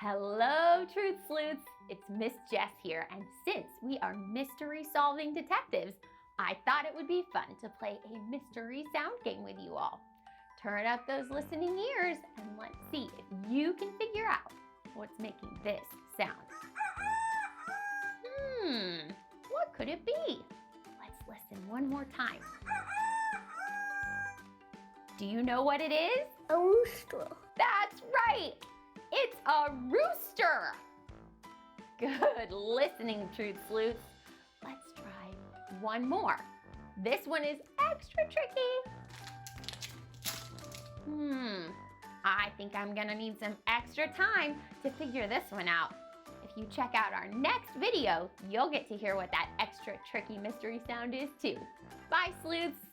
Hello, Truth Sleuths! It's Miss Jess here, and since we are mystery-solving detectives, I thought it would be fun to play a mystery sound game with you all. Turn up those listening ears and let's see if you can figure out what's making this sound. What could it be? Let's listen one more time. Do you know what it is? A rooster. That's right! It's a rooster! Good listening, Truth Sleuths. Let's try one more. This one is extra tricky. I think I'm gonna need some extra time to figure this one out. If you check out our next video, you'll get to hear what that extra tricky mystery sound is too. Bye, Sleuths!